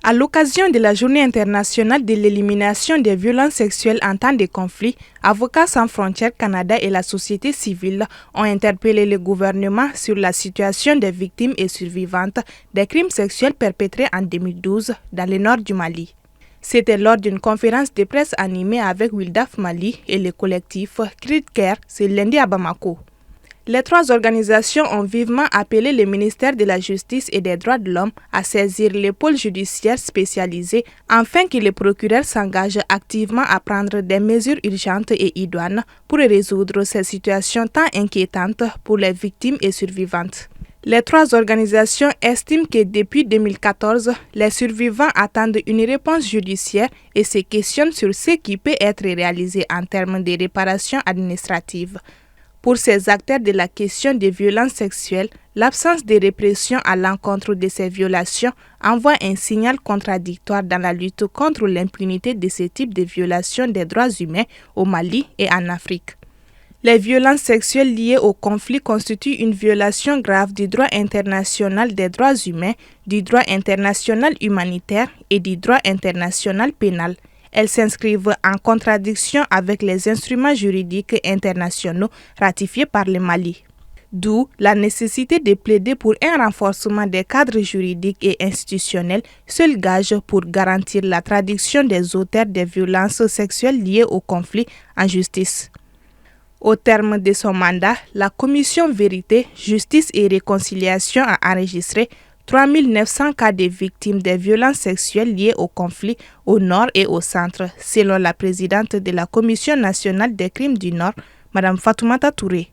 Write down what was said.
À l'occasion de la Journée internationale de l'élimination des violences sexuelles en temps de conflit, Avocats sans frontières Canada et la société civile ont interpellé le gouvernement sur la situation des victimes et survivantes des crimes sexuels perpétrés en 2012 dans le nord du Mali. C'était lors d'une conférence de presse animée avec Wildaf Mali et le collectif Crit Care ce lundi à Bamako. Les trois organisations ont vivement appelé le ministère de la Justice et des Droits de l'Homme à saisir les pôles judiciaires spécialisés afin que les procureurs s'engagent activement à prendre des mesures urgentes et idoines pour résoudre ces situations tant inquiétantes pour les victimes et survivantes. Les trois organisations estiment que depuis 2014, les survivants attendent une réponse judiciaire et se questionnent sur ce qui peut être réalisé en termes de réparation administrative. Pour ces acteurs de la question des violences sexuelles, l'absence de répression à l'encontre de ces violations envoie un signal contradictoire dans la lutte contre l'impunité de ce type de violations des droits humains au Mali et en Afrique. Les violences sexuelles liées au conflit constituent une violation grave du droit international des droits humains, du droit international humanitaire et du droit international pénal. Elles s'inscrivent en contradiction avec les instruments juridiques internationaux ratifiés par le Mali. D'où la nécessité de plaider pour un renforcement des cadres juridiques et institutionnels, seul gage pour garantir la traduction des auteurs des violences sexuelles liées au conflit en justice. Au terme de son mandat, la Commission Vérité, Justice et Réconciliation a enregistré 3 900 cas de victimes des violences sexuelles liées au conflit au nord et au centre, selon la présidente de la Commission nationale des crimes du Nord, Mme Fatoumata Touré.